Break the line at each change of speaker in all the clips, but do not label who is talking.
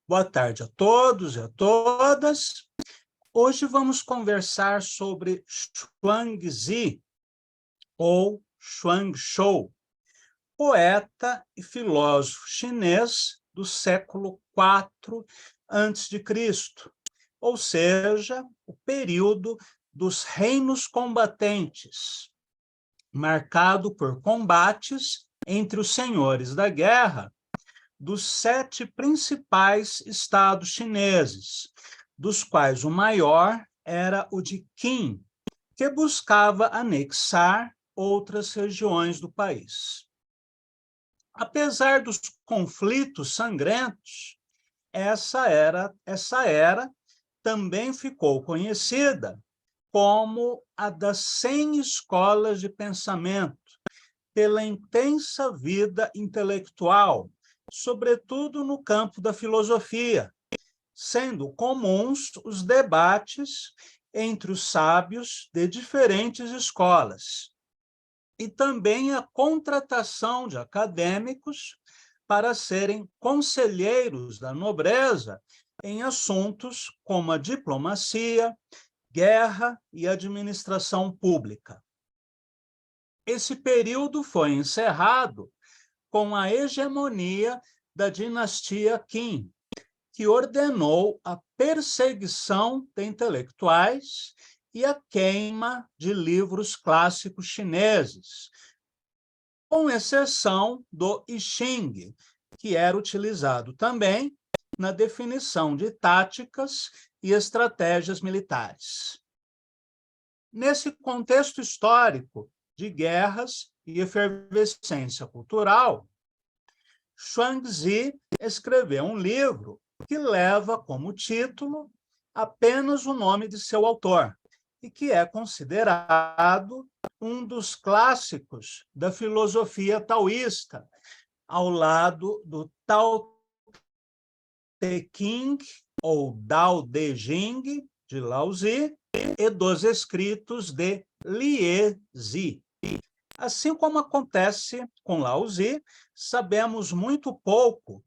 Boa tarde a todos e a todas. Hoje vamos conversar sobre Xuangzi, ou Xuangzhou, poeta e filósofo chinês do século IV a.C., ou seja, o período dos reinos combatentes, marcado por combates entre os senhores da guerra dos 7 principais estados chineses, dos quais o maior era o de Qin, que buscava anexar outras regiões do país. Apesar dos conflitos sangrentos, essa era também ficou conhecida como a das 100 escolas de pensamento, pela intensa vida intelectual, sobretudo no campo da filosofia, sendo comuns os debates entre os sábios de diferentes escolas, e também a contratação de acadêmicos para serem conselheiros da nobreza em assuntos como a diplomacia, guerra e administração pública. Esse período foi encerrado com a hegemonia da dinastia Qin, que ordenou a perseguição de intelectuais e a queima de livros clássicos chineses, com exceção do I Ching, que era utilizado também na definição de táticas e estratégias militares. Nesse contexto histórico de guerras e efervescência cultural, Xuangzi escreveu um livro que leva como título apenas o nome de seu autor e que é considerado um dos clássicos da filosofia taoísta, ao lado do Tao Te Ching, ou Dao De Jing, de Laozi, e dos escritos de Liezi. Assim como acontece com Laozi, sabemos muito pouco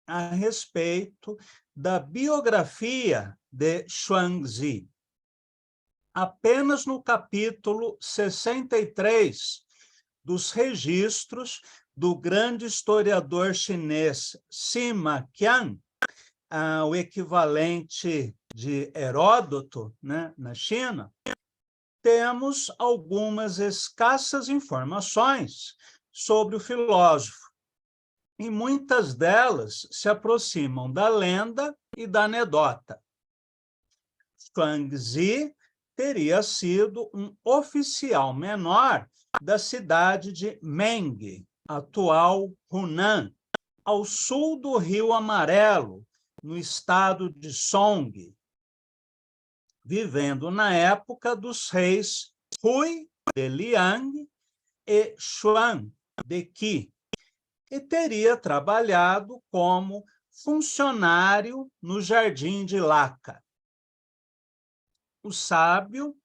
a respeito da biografia de Xuangzi. Apenas no capítulo 63 dos registros do grande historiador chinês Sima Qian, o equivalente de Heródoto, né, na China, temos algumas escassas informações sobre o filósofo, e muitas delas se aproximam da lenda e da anedota. Xuangzi teria sido um oficial menor da cidade de Meng, atual Hunan, ao sul do Rio Amarelo, no estado de Song, vivendo na época dos reis Hui de Liang e Xuan de Qi, e teria trabalhado como funcionário no Jardim de Laca. O sábio,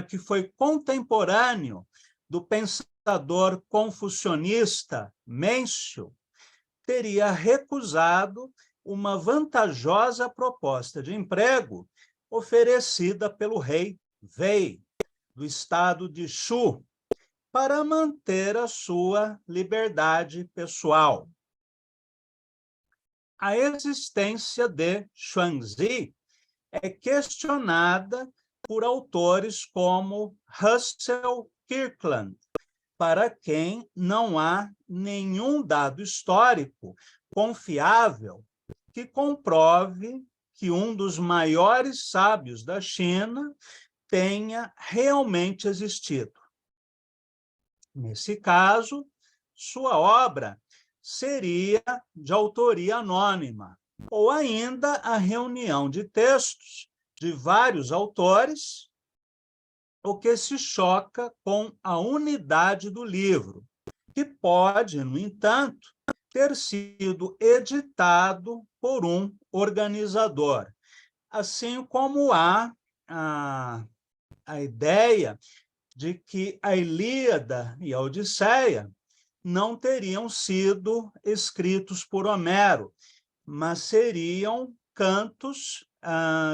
que foi contemporâneo do pensador confucionista Mêncio, teria recusado uma vantajosa proposta de emprego oferecida pelo rei Wei, do estado de Shu, para manter a sua liberdade pessoal. A existência de Xuangzi é questionada por autores como Russell Kirkland, para quem não há nenhum dado histórico confiável que comprove que um dos maiores sábios da China tenha realmente existido. Nesse caso, sua obra seria de autoria anônima, ou ainda a reunião de textos de vários autores, o que se choca com a unidade do livro, que pode, no entanto, ter sido editado por um organizador, assim como há a ideia de que a Ilíada e a Odisseia não teriam sido escritos por Homero, mas seriam cantos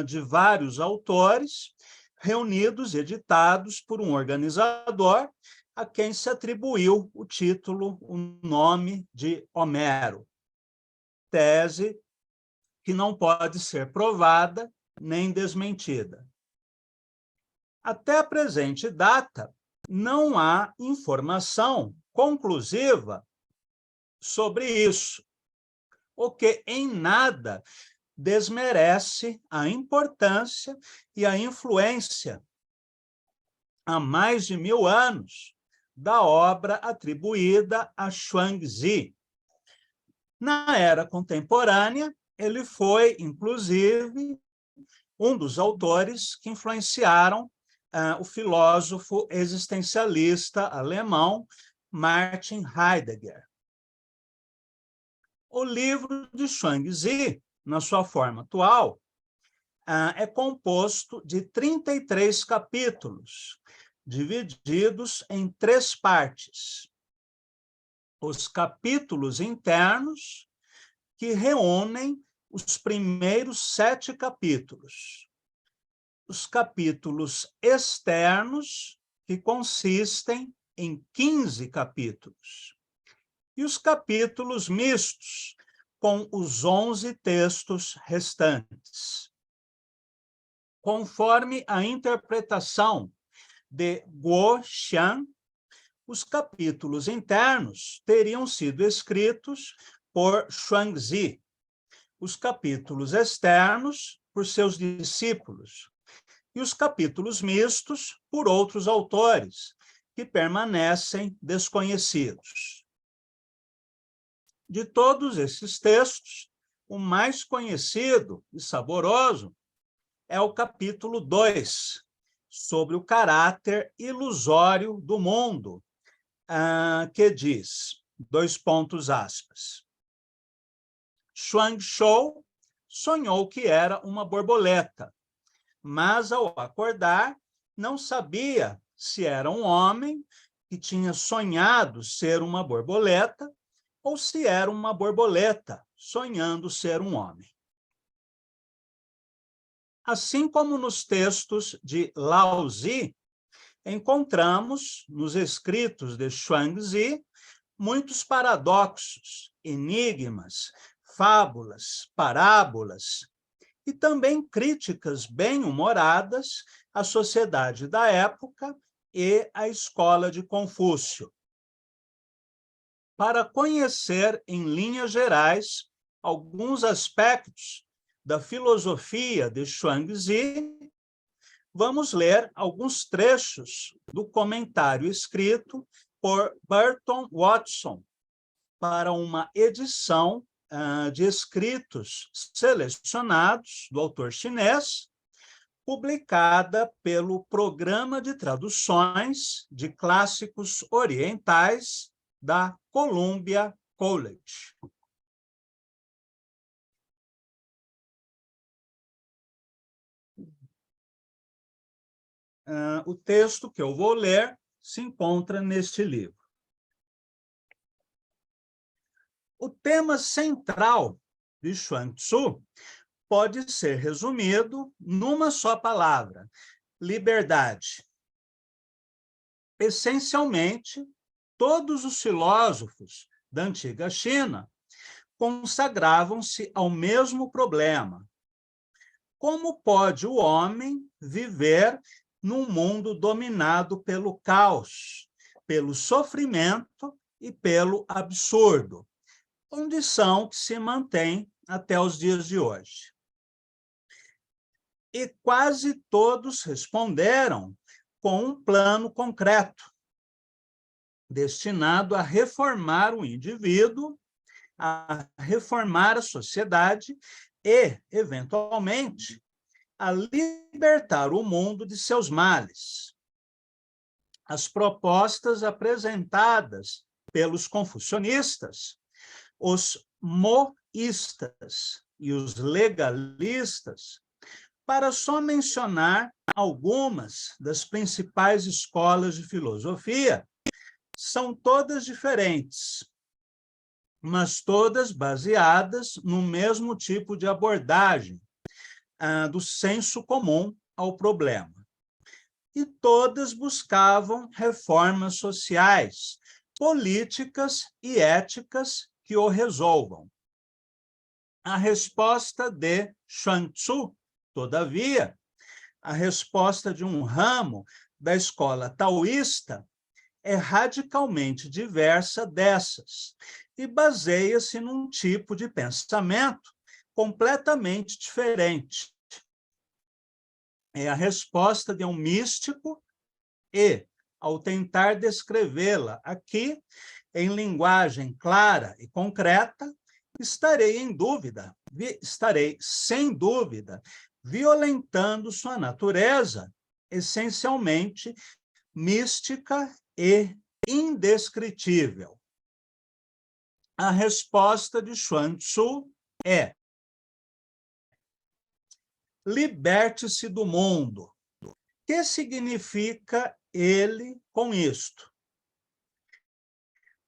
de vários autores, reunidos, editados por um organizador, a quem se atribuiu o título, o nome de Homero. Tese que não pode ser provada nem desmentida. Até a presente data, não há informação conclusiva sobre isso, o que em nada desmerece a importância e a influência há mais de 1000 anos da obra atribuída a Xuangzi. Na era contemporânea, ele foi, inclusive, um dos autores que influenciaram o filósofo existencialista alemão Martin Heidegger. O livro de Xuangzi, na sua forma atual, é composto de 33 capítulos, divididos em 3 partes. Os capítulos internos, que reúnem os primeiros 7 capítulos. Os capítulos externos, que consistem em 15 capítulos. E os capítulos mistos, com os 11 textos restantes. Conforme a interpretação de Guo Xian, os capítulos internos teriam sido escritos por Xuangzi, os capítulos externos por seus discípulos, e os capítulos mistos por outros autores, que permanecem desconhecidos. De todos esses textos, o mais conhecido e saboroso é o capítulo 2, sobre o caráter ilusório do mundo, que diz, Xuangshou sonhou que era uma borboleta, mas, ao acordar, não sabia se era um homem que tinha sonhado ser uma borboleta ou se era uma borboleta sonhando ser um homem. Assim como nos textos de Laozi, encontramos nos escritos de Xuangzi muitos paradoxos, enigmas, fábulas, parábolas e também críticas bem-humoradas à sociedade da época e à escola de Confúcio. Para conhecer, em linhas gerais, alguns aspectos da filosofia de Xuangzi, vamos ler alguns trechos do comentário escrito por Burton Watson para uma edição de escritos selecionados do autor chinês, publicada pelo Programa de Traduções de Clássicos Orientais da Columbia College. O texto que eu vou ler se encontra neste livro. O tema central de Xuangzi pode ser resumido numa só palavra: liberdade. Essencialmente, todos os filósofos da antiga China consagravam-se ao mesmo problema: como pode o homem viver num mundo dominado pelo caos, pelo sofrimento e pelo absurdo, condição que se mantém até os dias de hoje? E quase todos responderam com um plano concreto, destinado a reformar o indivíduo, a reformar a sociedade e, eventualmente, a libertar o mundo de seus males. As propostas apresentadas pelos confucionistas, os moístas e os legalistas, para só mencionar algumas das principais escolas de filosofia, são todas diferentes, mas todas baseadas no mesmo tipo de abordagem do senso comum ao problema. E todas buscavam reformas sociais, políticas e éticas que o resolvam. A resposta de Chuang-Tzu, todavia, a resposta de um ramo da escola taoísta é radicalmente diversa dessas e baseia-se num tipo de pensamento completamente diferente. É a resposta de um místico e, ao tentar descrevê-la aqui, em linguagem clara e concreta, estarei sem dúvida, violentando sua natureza, essencialmente mística e indescritível. A resposta de Chuang-Tzu é: liberte-se do mundo. O que significa ele com isto?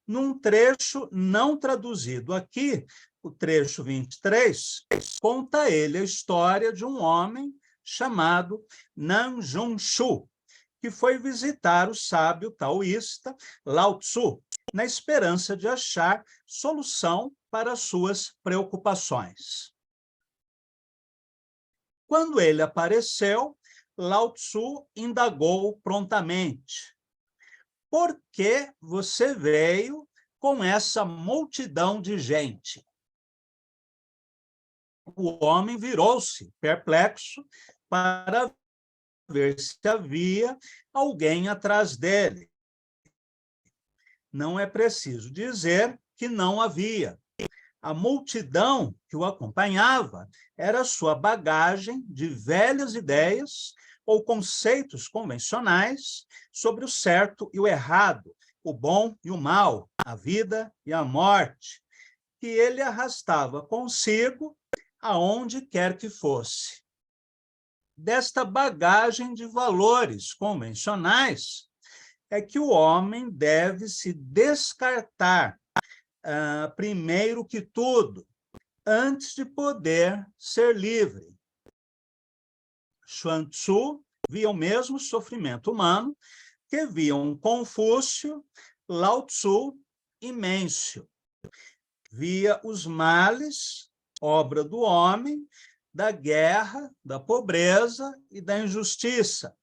Num trecho não traduzido aqui, o trecho 23, conta ele a história de um homem chamado Nanjun-Shu, que foi visitar o sábio taoísta Lao Tzu, na esperança de achar solução para suas preocupações. Quando ele apareceu, Lao Tzu indagou prontamente: por que você veio com essa multidão de gente? O homem virou-se, perplexo, para ver se havia alguém atrás dele. Não é preciso dizer que não havia. A multidão que o acompanhava era sua bagagem de velhas ideias ou conceitos convencionais sobre o certo e o errado, o bom e o mal, a vida e a morte, que ele arrastava consigo aonde quer que fosse. Desta bagagem de valores convencionais é que o homem deve se descartar, primeiro que tudo, antes de poder ser livre. Chuang-Tzu via o mesmo sofrimento humano que viam Confúcio, Lao Tzu e Mêncio. Via os males, obra do homem, da guerra, da pobreza e da injustiça.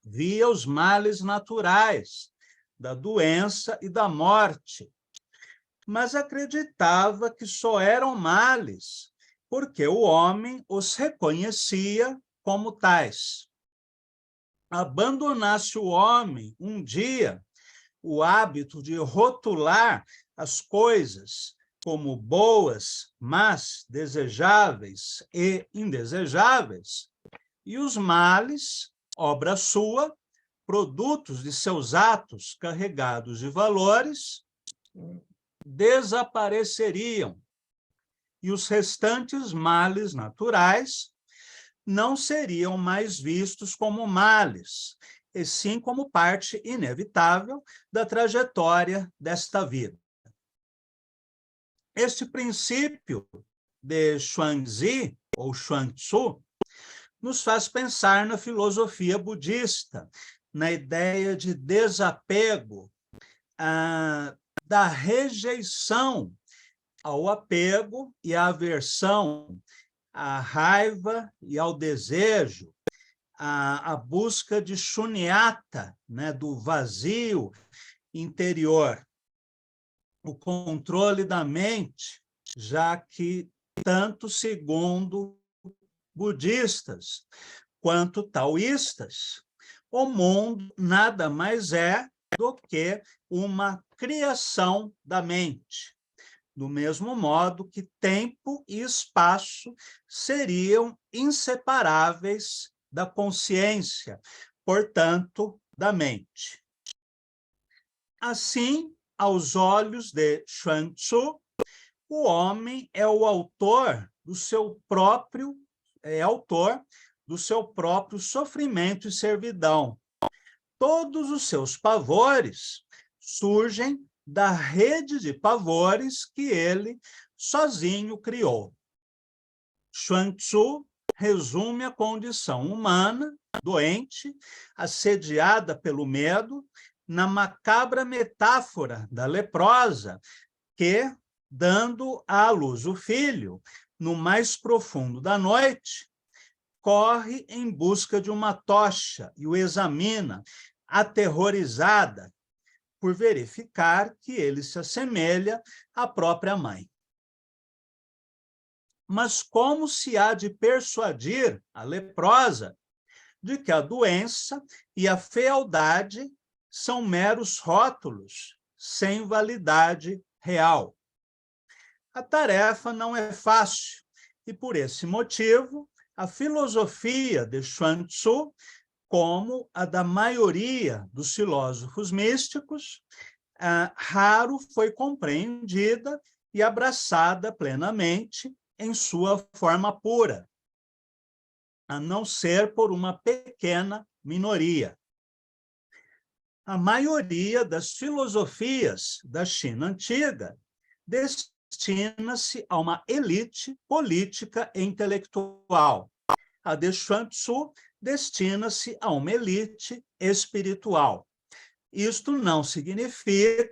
Via os males naturais, da doença e da morte, mas acreditava que só eram males porque o homem os reconhecia como tais. Abandonasse o homem um dia o hábito de rotular as coisas como boas, más, desejáveis e indesejáveis, e os males, obra sua, produtos de seus atos carregados de valores, desapareceriam, e os restantes males naturais não seriam mais vistos como males, e sim como parte inevitável da trajetória desta vida. Este princípio de Xuanzi, ou Chuang-Tzu, nos faz pensar na filosofia budista, na ideia de desapego, da rejeição ao apego e à aversão, à raiva e ao desejo, a busca de shunyata, né, do vazio interior, o controle da mente, já que tanto segundo budistas quanto taoístas, o mundo nada mais é do que uma criação da mente, do mesmo modo que tempo e espaço seriam inseparáveis da consciência, portanto, da mente. Assim, aos olhos de Chuang-Tzu, o homem é o autor do seu próprio sofrimento e servidão. Todos os seus pavores surgem da rede de pavores que ele sozinho criou. Chuang Tzu resume a condição humana, doente, assediada pelo medo, na macabra metáfora da leprosa, que, dando à luz o filho, no mais profundo da noite, corre em busca de uma tocha e o examina, aterrorizada, por verificar que ele se assemelha à própria mãe. Mas como se há de persuadir a leprosa de que a doença e a fealdade são meros rótulos, sem validade real? A tarefa não é fácil, e por esse motivo, a filosofia de Chuang Tzu, como a da maioria dos filósofos místicos, raro foi compreendida e abraçada plenamente em sua forma pura, a não ser por uma pequena minoria. A maioria das filosofias da China antiga destina-se a uma elite política e intelectual. A de Chuang Tzu destina-se a uma elite espiritual. Isto não significa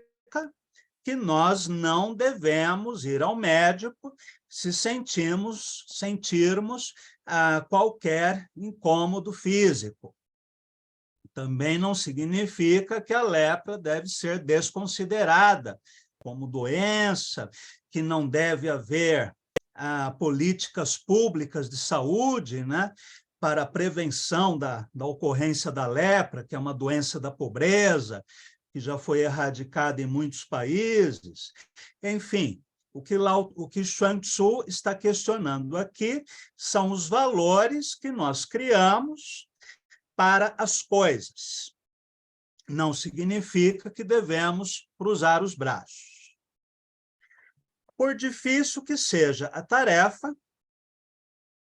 que nós não devemos ir ao médico se sentirmos qualquer incômodo físico. Também não significa que a lepra deve ser desconsiderada como doença, que não deve haver políticas públicas de saúde, né, para a prevenção da ocorrência da lepra, que é uma doença da pobreza, que já foi erradicada em muitos países. Enfim, o que Chuang Tzu está questionando aqui são os valores que nós criamos para as coisas. Não significa que devemos cruzar os braços. Por difícil que seja a tarefa,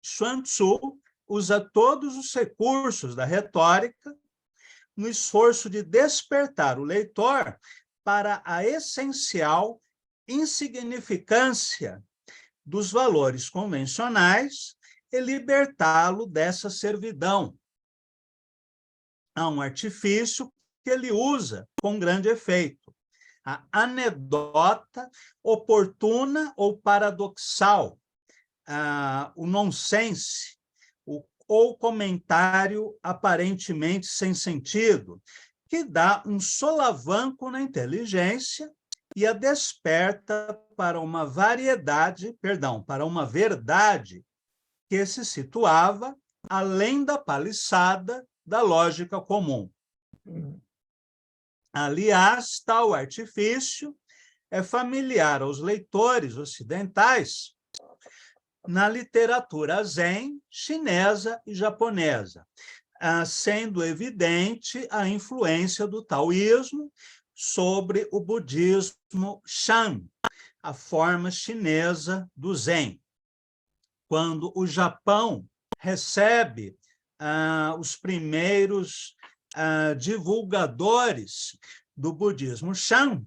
Chuang Tzu usa todos os recursos da retórica no esforço de despertar o leitor para a essencial insignificância dos valores convencionais e libertá-lo dessa servidão. Há um artifício que ele usa com grande efeito: a anedota oportuna ou paradoxal, o nonsense, ou comentário aparentemente sem sentido, que dá um solavanco na inteligência e a desperta para uma verdade que se situava além da paliçada da lógica comum. Aliás, tal artifício é familiar aos leitores ocidentais na literatura zen, chinesa e japonesa, sendo evidente a influência do taoísmo sobre o budismo Shan, a forma chinesa do zen. Quando o Japão recebe os primeiros divulgadores do budismo Shan,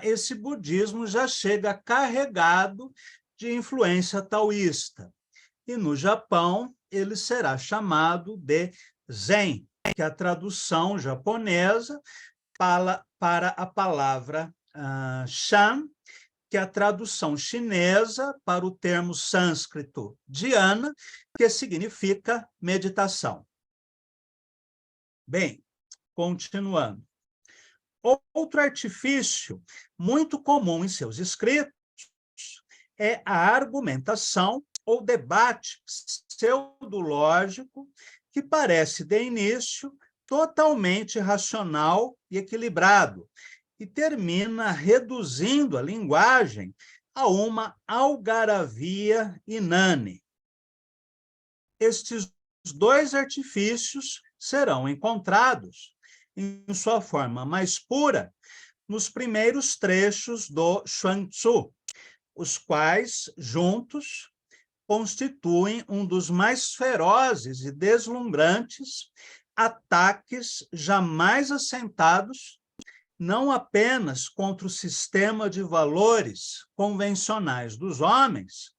esse budismo já chega carregado de influência taoísta. E no Japão, ele será chamado de Zen, que é a tradução japonesa para a palavra Shan, que é a tradução chinesa para o termo sânscrito dhyana, que significa meditação. Bem, continuando. Outro artifício muito comum em seus escritos é a argumentação ou debate pseudológico, que parece, de início, totalmente racional e equilibrado, e termina reduzindo a linguagem a uma algaravia inane. Estes dois artifícios serão encontrados, em sua forma mais pura, nos primeiros trechos do Chuang Tzu, os quais, juntos, constituem um dos mais ferozes e deslumbrantes ataques jamais assentados não apenas contra o sistema de valores convencionais dos homens,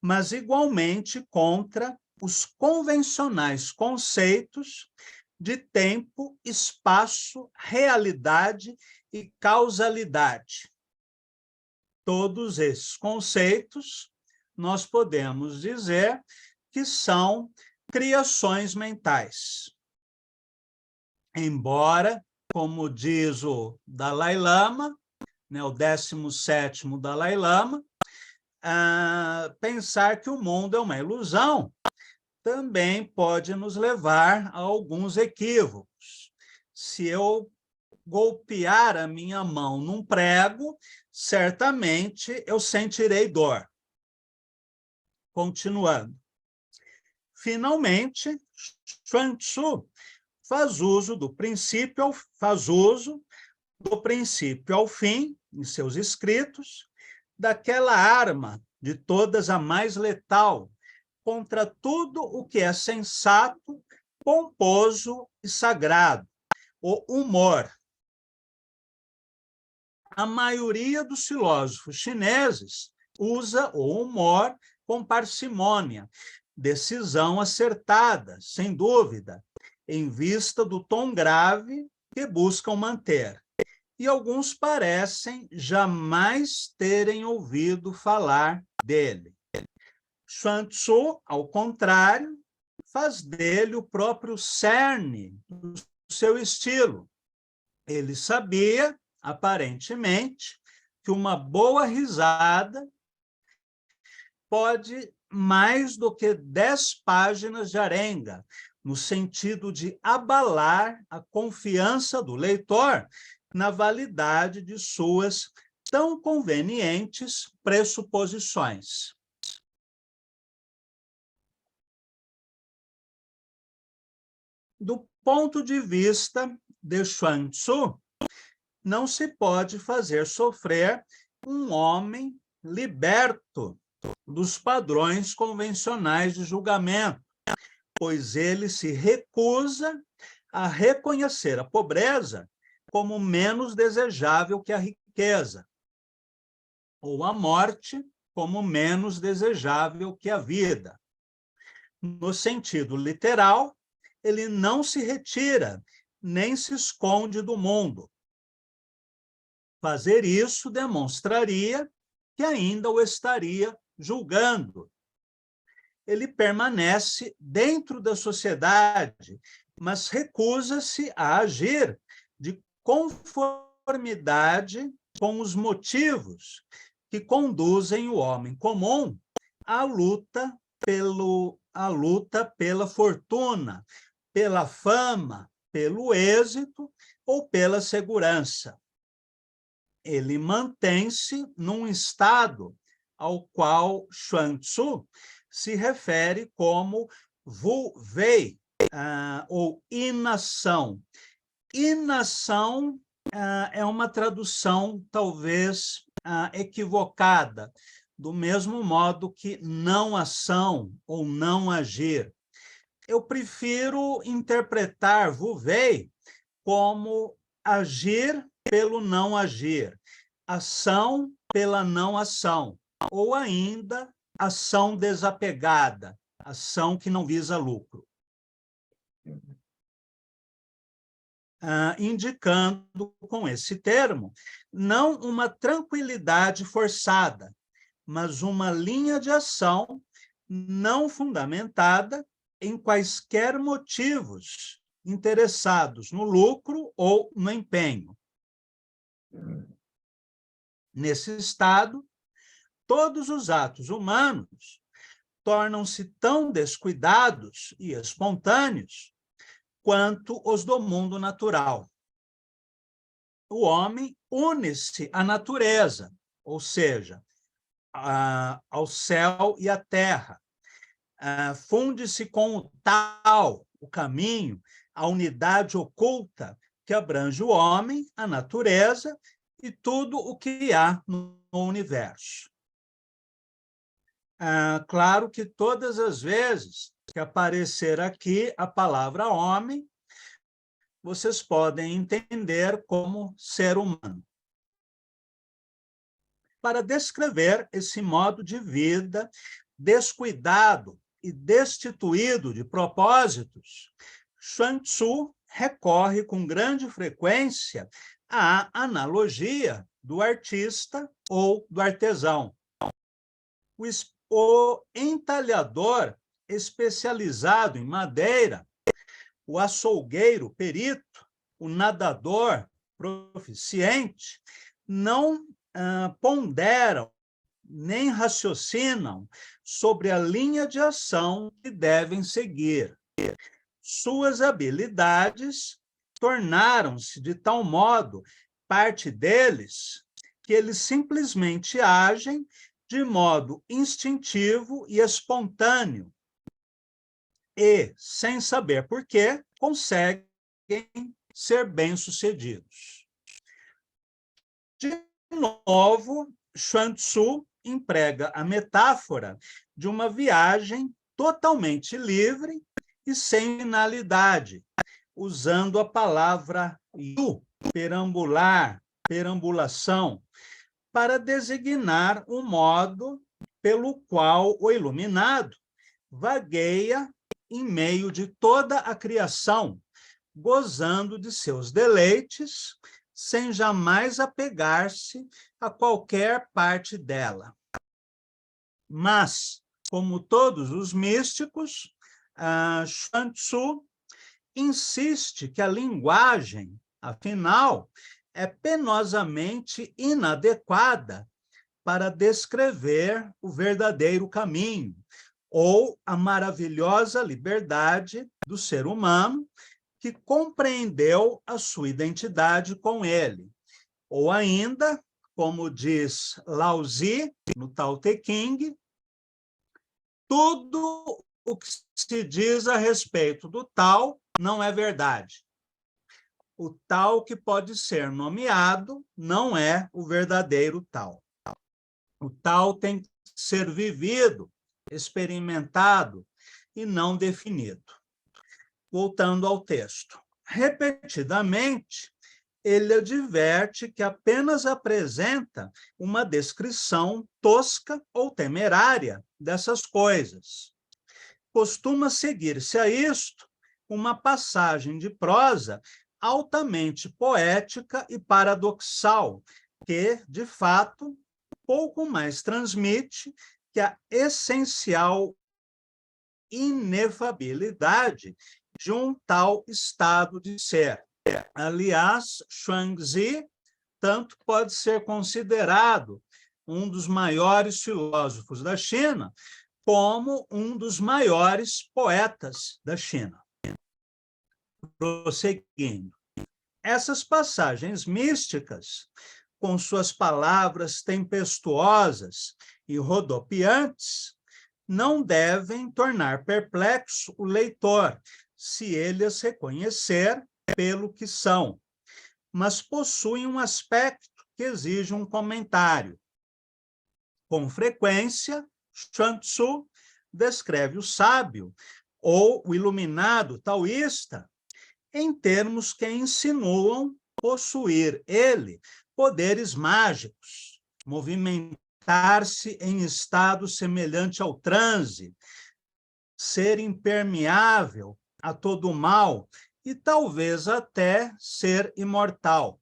mas igualmente contra os convencionais conceitos de tempo, espaço, realidade e causalidade. Todos esses conceitos, nós podemos dizer que são criações mentais. Embora, como diz o Dalai Lama, né, o 17º Dalai Lama, pensar que o mundo é uma ilusão também pode nos levar a alguns equívocos. Se eu golpear a minha mão num prego, certamente eu sentirei dor. Continuando. Finalmente, Chuang Tzu faz uso do princípio ao fim, em seus escritos, daquela arma de todas a mais letal, contra tudo o que é sensato, pomposo e sagrado, o humor. A maioria dos filósofos chineses usa o humor com parcimônia, decisão acertada, sem dúvida, em vista do tom grave que buscam manter. E alguns parecem jamais terem ouvido falar dele. Chuang Tzu, ao contrário, faz dele o próprio cerne do seu estilo. Ele sabia, aparentemente, que uma boa risada pode mais do que 10 páginas de arenga, no sentido de abalar a confiança do leitor na validade de suas tão convenientes pressuposições. Do ponto de vista de Chuang Tzu, não se pode fazer sofrer um homem liberto dos padrões convencionais de julgamento, pois ele se recusa a reconhecer a pobreza como menos desejável que a riqueza, ou a morte como menos desejável que a vida. No sentido literal, ele não se retira, nem se esconde do mundo. Fazer isso demonstraria que ainda o estaria julgando. Ele permanece dentro da sociedade, mas recusa-se a agir de conformidade com os motivos que conduzem o homem comum à luta pela fortuna, pela fama, pelo êxito ou pela segurança. Ele mantém-se num estado ao qual Chuang Tzu se refere como Wu Wei, ou inação. Inação é uma tradução talvez equivocada, do mesmo modo que não ação ou não agir. Eu prefiro interpretar Wu Wei como agir pelo não agir, ação pela não ação, ou ainda ação desapegada, ação que não visa lucro. Indicando com esse termo não uma tranquilidade forçada, mas uma linha de ação não fundamentada em quaisquer motivos interessados no lucro ou no empenho. Nesse estado, todos os atos humanos tornam-se tão descuidados e espontâneos quanto os do mundo natural. O homem une-se à natureza, ou seja, ao céu e à terra, funde-se com o tal, o caminho, a unidade oculta que abrange o homem, a natureza e tudo o que há no universo. Claro que todas as vezes que aparecer aqui a palavra homem, vocês podem entender como ser humano. Para descrever esse modo de vida descuidado e destituído de propósitos, Chuang Tzu recorre com grande frequência à analogia do artista ou do artesão. O entalhador especializado em madeira, o açougueiro perito, o nadador proficiente, não ponderam nem raciocinam sobre a linha de ação que devem seguir. Suas habilidades tornaram-se de tal modo parte deles que eles simplesmente agem de modo instintivo e espontâneo e, sem saber por quê, conseguem ser bem-sucedidos. De novo, Chuang Tzu emprega a metáfora de uma viagem totalmente livre e sem finalidade, usando a palavra yu, perambular, perambulação, para designar o modo pelo qual o iluminado vagueia em meio de toda a criação, gozando de seus deleites, sem jamais apegar-se a qualquer parte dela. Mas, como todos os místicos, Chuang Tzu insiste que a linguagem, afinal, é penosamente inadequada para descrever o verdadeiro caminho ou a maravilhosa liberdade do ser humano que compreendeu a sua identidade com ele. Ou ainda, como diz Lao Tzu, no Tao Te Ching, tudo o que se diz a respeito do Tao não é verdade. O Tao que pode ser nomeado não é o verdadeiro Tao. O Tao tem que ser vivido, experimentado e não definido. Voltando ao texto. Repetidamente, ele adverte que apenas apresenta uma descrição tosca ou temerária dessas coisas. Costuma seguir-se a isto uma passagem de prosa altamente poética e paradoxal, que, de fato, pouco mais transmite que a essencial inefabilidade de um tal estado de ser. Aliás, Chuangzi tanto pode ser considerado um dos maiores filósofos da China, como um dos maiores poetas da China. Prosseguindo. Essas passagens místicas, com suas palavras tempestuosas e rodopiantes, não devem tornar perplexo o leitor, se ele as reconhecer pelo que são, mas possuem um aspecto que exige um comentário. Com frequência, Chuang Tzu descreve o sábio ou o iluminado taoísta em termos que insinuam possuir ele poderes mágicos, movimentar-se em estado semelhante ao transe, ser impermeável a todo mal e talvez até ser imortal.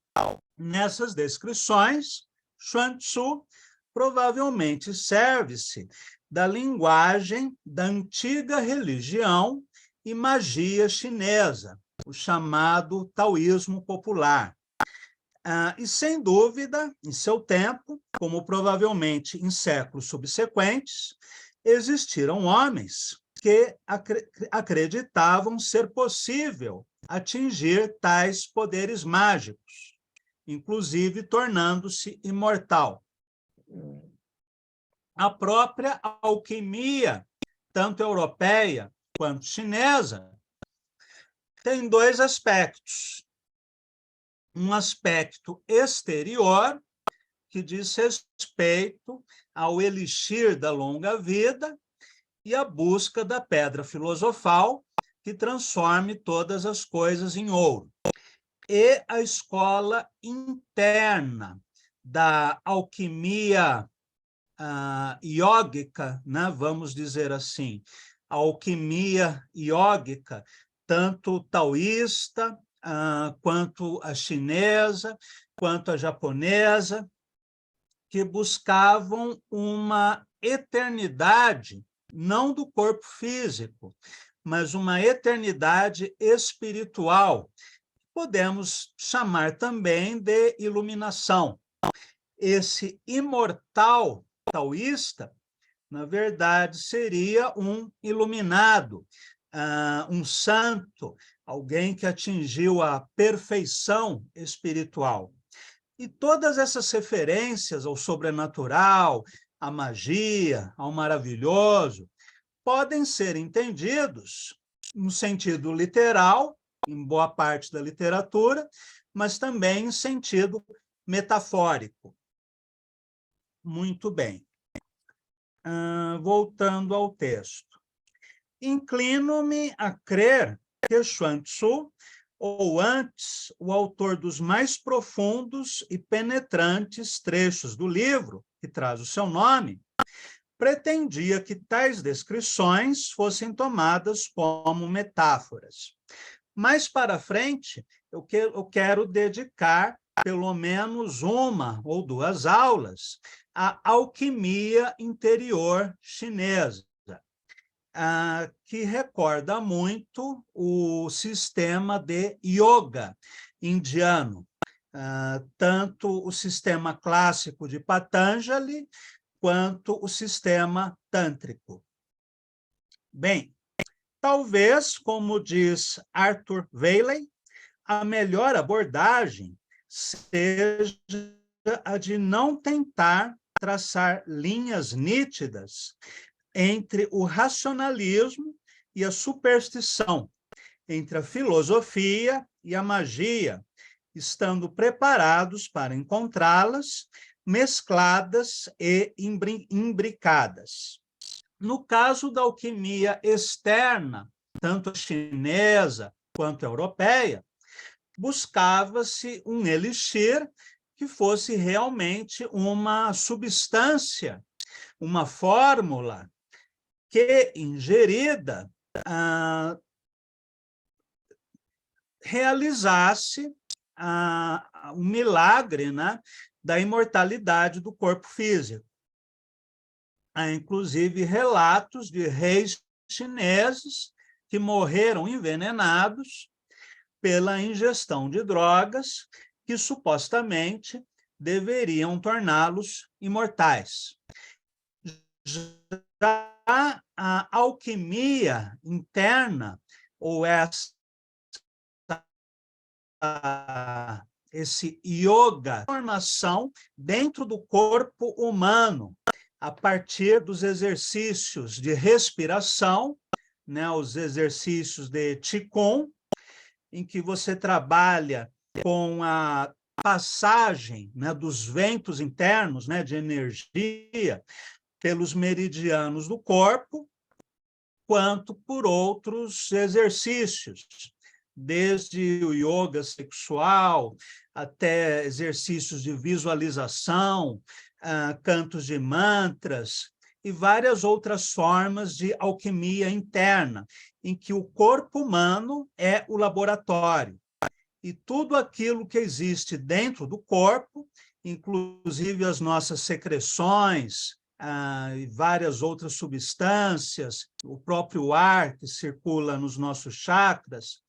Nessas descrições, Chuang Tzu provavelmente serve-se da linguagem da antiga religião e magia chinesa, o chamado taoísmo popular. E, sem dúvida, em seu tempo, como provavelmente em séculos subsequentes, existiram homens que acreditavam ser possível atingir tais poderes mágicos, inclusive tornando-se imortal. A própria alquimia, tanto europeia quanto chinesa, tem dois aspectos. Um aspecto exterior, que diz respeito ao elixir da longa vida e a busca da pedra filosofal que transforme todas as coisas em ouro. e a escola interna da alquimia iógica, né? Vamos dizer assim, a alquimia iógica, tanto taoísta, quanto a chinesa, quanto a japonesa, que buscavam uma eternidade, não do corpo físico, mas uma eternidade espiritual. Podemos chamar também de iluminação. Esse imortal taoísta, na verdade, seria um iluminado, um santo, alguém que atingiu a perfeição espiritual. E todas essas referências ao sobrenatural, à magia, ao maravilhoso, podem ser entendidos no sentido literal, em boa parte da literatura, mas também em sentido metafórico. Muito bem. Voltando ao texto. Inclino-me a crer que Xuan Tzu, ou antes, o autor dos mais profundos e penetrantes trechos do livro, que traz o seu nome, pretendia que tais descrições fossem tomadas como metáforas. Mais para frente, eu quero dedicar pelo menos uma ou duas aulas à alquimia interior chinesa, que recorda muito o sistema de yoga indiano, tanto o sistema clássico de Patanjali quanto o sistema tântrico. Bem, talvez, como diz Arthur Waley, a melhor abordagem seja a de não tentar traçar linhas nítidas entre o racionalismo e a superstição, entre a filosofia e a magia, estando preparados para encontrá-las mescladas e imbricadas. No caso da alquimia externa, tanto a chinesa quanto a europeia, buscava-se um elixir que fosse realmente uma substância, uma fórmula que, ingerida, realizasse um milagre, né, da imortalidade do corpo físico. Há, inclusive, relatos de reis chineses que morreram envenenados pela ingestão de drogas que supostamente deveriam torná-los imortais. Já a alquimia interna, ou esse yoga, formação dentro do corpo humano, a partir dos exercícios de respiração, né, os exercícios de Qigong, em que você trabalha com a passagem, né, dos ventos internos, né, de energia pelos meridianos do corpo, quanto por outros exercícios, desde o yoga sexual até exercícios de visualização, cantos de mantras e várias outras formas de alquimia interna, em que o corpo humano é o laboratório. E tudo aquilo que existe dentro do corpo, inclusive as nossas secreções, e várias outras substâncias, o próprio ar que circula nos nossos chakras,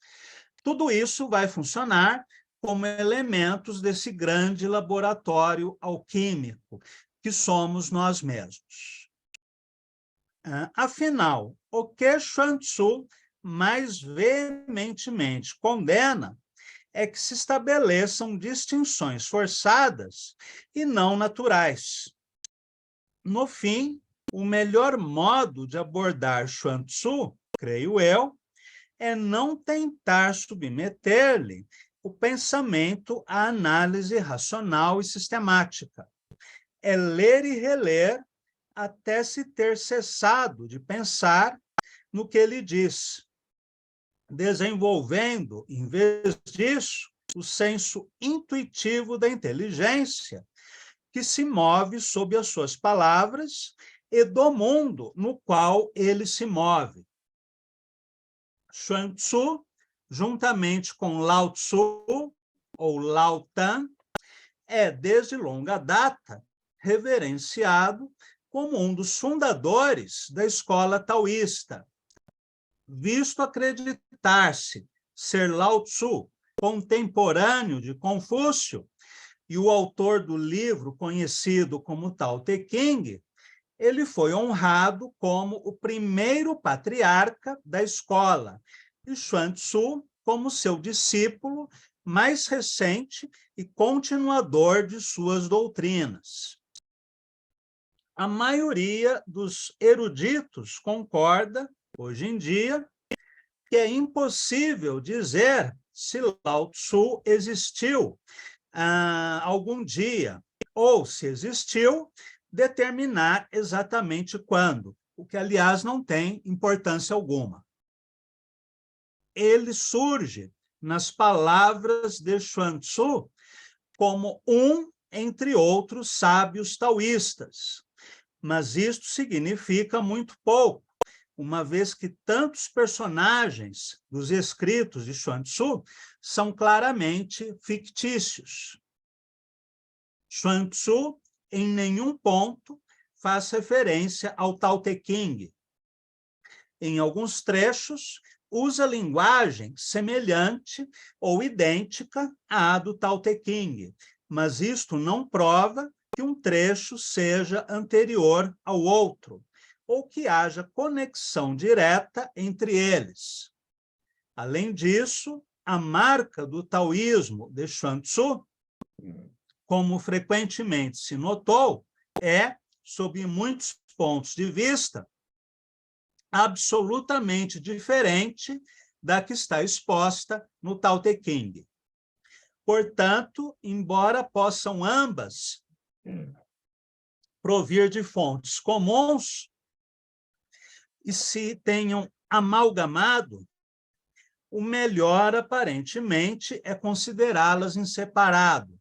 tudo isso vai funcionar como elementos desse grande laboratório alquímico que somos nós mesmos. Afinal, o que Xuan Tzu mais veementemente condena é que se estabeleçam distinções forçadas e não naturais. No fim, o melhor modo de abordar Xuan Tzu, creio eu, é não tentar submeter-lhe o pensamento à análise racional e sistemática. É ler e reler até se ter cessado de pensar no que ele diz, desenvolvendo, em vez disso, o senso intuitivo da inteligência, que se move sob as suas palavras e do mundo no qual ele se move. Xuan Tzu, juntamente com Lao Tzu, ou Lao Tan, é, desde longa data, reverenciado como um dos fundadores da escola taoísta, visto acreditar-se ser Lao Tzu contemporâneo de Confúcio e o autor do livro conhecido como Tao Te Ching. Ele foi honrado como o primeiro patriarca da escola, e Xuan Tzu como seu discípulo mais recente e continuador de suas doutrinas. A maioria dos eruditos concorda, hoje em dia, que é impossível dizer se Lao Tzu existiu algum dia, ou, se existiu, determinar exatamente quando, o que, aliás, não tem importância alguma. Ele surge nas palavras de Xuan Tzu como um entre outros sábios taoístas, mas isto significa muito pouco, uma vez que tantos personagens dos escritos de Xuan Tzu são claramente fictícios. Xuan Tzu, em nenhum ponto, faz referência ao Tao Te Ching. Em alguns trechos, usa linguagem semelhante ou idêntica à do Tao Te Ching, mas isto não prova que um trecho seja anterior ao outro, ou que haja conexão direta entre eles. Além disso, a marca do taoísmo de Xuan Tzu, como frequentemente se notou, é, sob muitos pontos de vista, absolutamente diferente da que está exposta no Tao Te Ching. Portanto, embora possam ambas provir de fontes comuns e se tenham amalgamado, o melhor, aparentemente, é considerá-las em separado.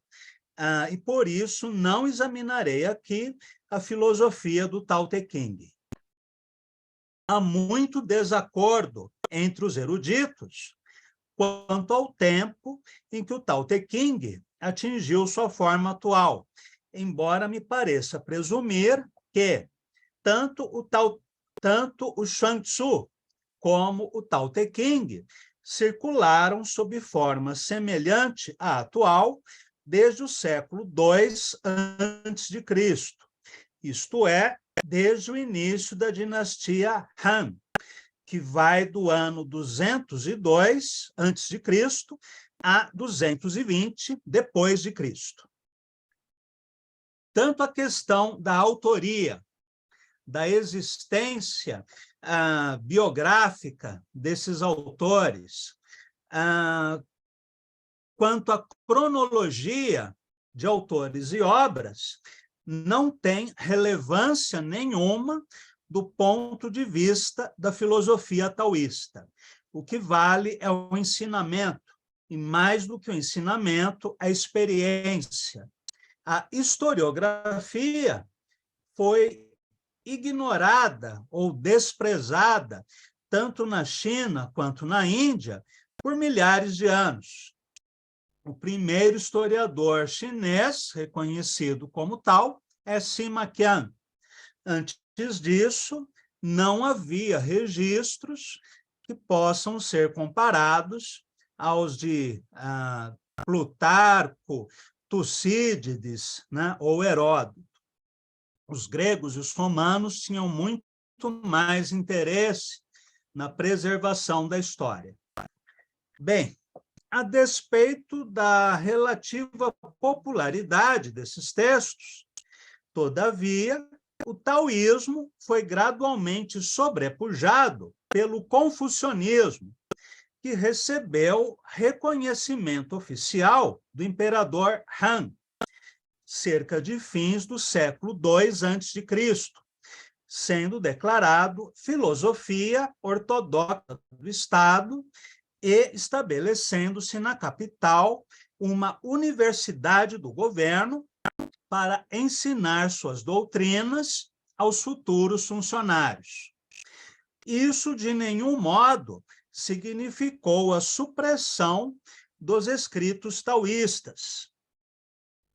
E, por isso, não examinarei aqui a filosofia do Tao Te Ching. Há muito desacordo entre os eruditos quanto ao tempo em que o Tao Te Ching atingiu sua forma atual, embora me pareça presumir que tanto o Xuan Tzu como o Tao Te Ching circularam sob forma semelhante à atual desde o século II a.C., isto é, desde o início da dinastia Han, que vai do ano 202 a.C. a 220 depois de Cristo. Tanto a questão da autoria, da existência biográfica desses autores, quanto à cronologia de autores e obras, não tem relevância nenhuma do ponto de vista da filosofia taoísta. O que vale é o ensinamento, e mais do que o ensinamento, a experiência. A historiografia foi ignorada ou desprezada, tanto na China quanto na Índia, por milhares de anos. O primeiro historiador chinês, reconhecido como tal, é Sima Qian. Antes disso, não havia registros que possam ser comparados aos de Plutarco, Tucídides, né, ou Heródoto. Os gregos e os romanos tinham muito mais interesse na preservação da história. Bem, a despeito da relativa popularidade desses textos, todavia, o taoísmo foi gradualmente sobrepujado pelo confucionismo, que recebeu reconhecimento oficial do imperador Han, cerca de fins do século II a.C., sendo declarado filosofia ortodoxa do Estado e estabelecendo-se na capital uma universidade do governo para ensinar suas doutrinas aos futuros funcionários. Isso, de nenhum modo, significou a supressão dos escritos taoístas.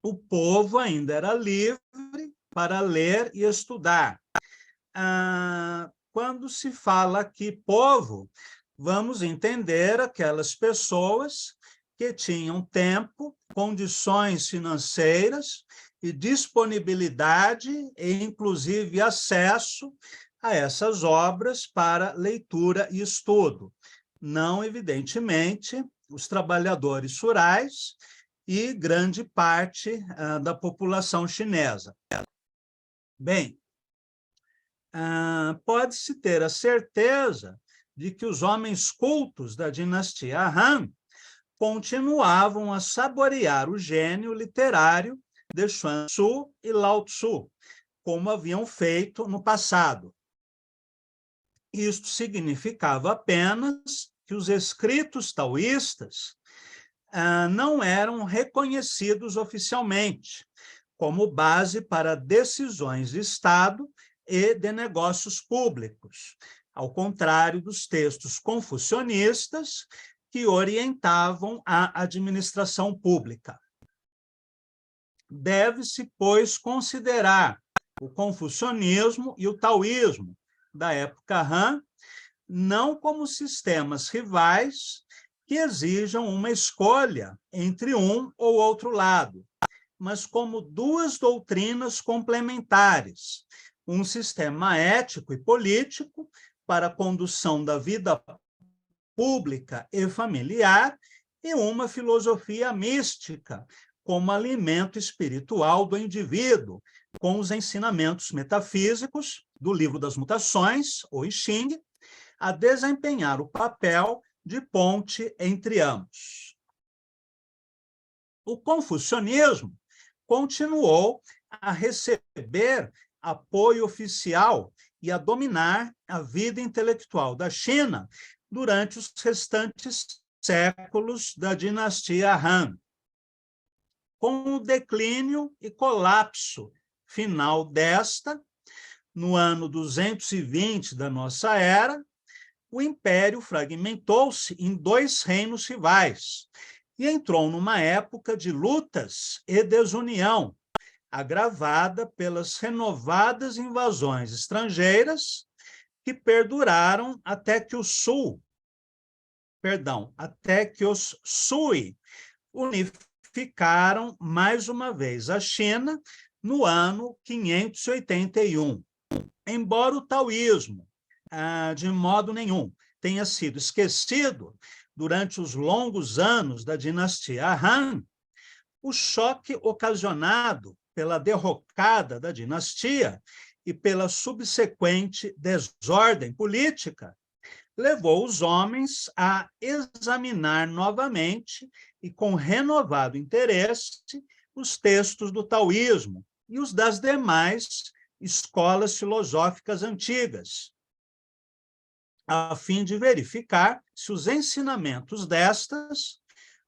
O povo ainda era livre para ler e estudar. Quando se fala aqui povo, vamos entender aquelas pessoas que tinham tempo, condições financeiras e disponibilidade e, inclusive, acesso a essas obras para leitura e estudo. Não, evidentemente, os trabalhadores rurais e grande parte da população chinesa. Bem, pode-se ter a certeza de que os homens cultos da dinastia Han continuavam a saborear o gênio literário de Xuan Tzu e Lao Tzu, como haviam feito no passado. Isto significava apenas que os escritos taoístas não eram reconhecidos oficialmente como base para decisões de Estado e de negócios públicos, ao contrário dos textos confucionistas que orientavam a administração pública. Deve-se, pois, considerar o confucionismo e o taoísmo da época Han não como sistemas rivais que exijam uma escolha entre um ou outro lado, mas como duas doutrinas complementares, um sistema ético e político para a condução da vida pública e familiar e uma filosofia mística como alimento espiritual do indivíduo, com os ensinamentos metafísicos do Livro das Mutações, ou I Ching, a desempenhar o papel de ponte entre ambos. O confucionismo continuou a receber apoio oficial e a dominar a vida intelectual da China durante os restantes séculos da dinastia Han. Com o declínio e colapso final desta, no ano 220 da nossa era, o império fragmentou-se em dois reinos rivais e entrou numa época de lutas e desunião, agravada pelas renovadas invasões estrangeiras que perduraram até que os Sui unificaram mais uma vez a China no ano 581. Embora o taoísmo, de modo nenhum, tenha sido esquecido durante os longos anos da dinastia Han, o choque ocasionado pela derrocada da dinastia e pela subsequente desordem política levou os homens a examinar novamente e com renovado interesse os textos do taoísmo e os das demais escolas filosóficas antigas, a fim de verificar se os ensinamentos destas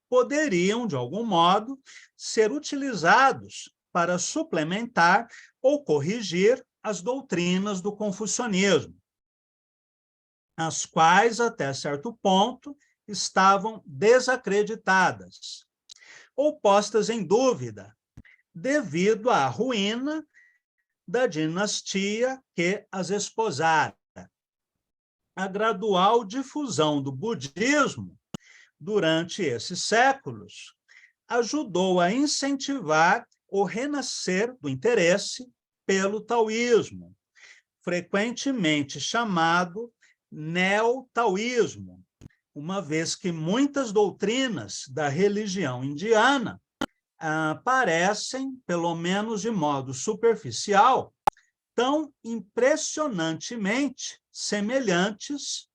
poderiam, de algum modo, ser utilizados para suplementar ou corrigir as doutrinas do confucionismo, as quais, até certo ponto, estavam desacreditadas ou postas em dúvida, devido à ruína da dinastia que as esposara. A gradual difusão do budismo durante esses séculos ajudou a incentivar o renascer do interesse pelo taoísmo, frequentemente chamado neo-taoísmo, uma vez que muitas doutrinas da religião indiana parecem, pelo menos de modo superficial, tão impressionantemente semelhantes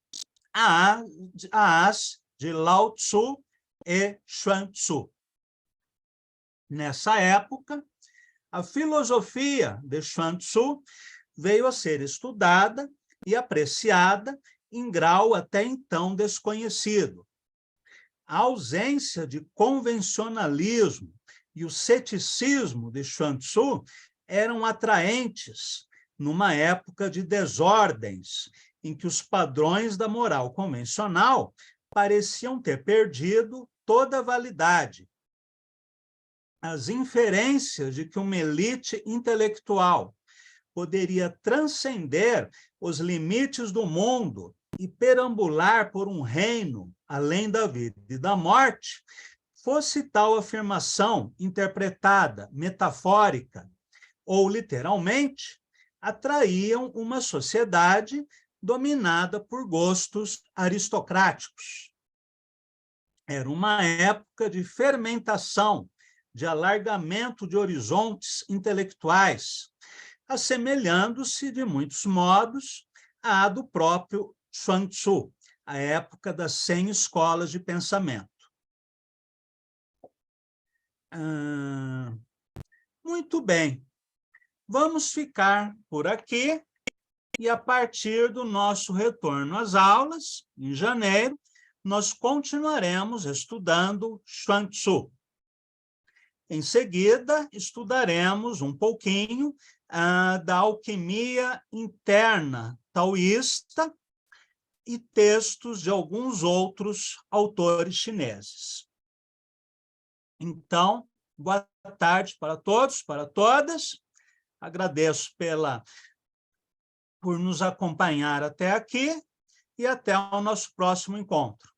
às de Lao Tzu e Xuan Tzu. Nessa época, a filosofia de Xuan Tzu veio a ser estudada e apreciada em grau até então desconhecido, A ausência de convencionalismo e o ceticismo de Chuang Tzu eram atraentes numa época de desordens, em que os padrões da moral convencional pareciam ter perdido toda a validade. As inferências de que uma elite intelectual poderia transcender os limites do mundo e perambular por um reino além da vida e da morte, fosse tal afirmação interpretada metafórica ou literalmente, atraíam uma sociedade dominada por gostos aristocráticos. Era uma época de fermentação, de alargamento de horizontes intelectuais, assemelhando-se, de muitos modos, à do próprio Chuang Tzu, a época das 100 escolas de pensamento. Muito bem, vamos ficar por aqui e, a partir do nosso retorno às aulas, em janeiro, nós continuaremos estudando Chuang Tzu. Em seguida, estudaremos um pouquinho da alquimia interna taoísta e textos de alguns outros autores chineses. Então, boa tarde para todos, para todas. Agradeço por nos acompanhar até aqui e até o nosso próximo encontro.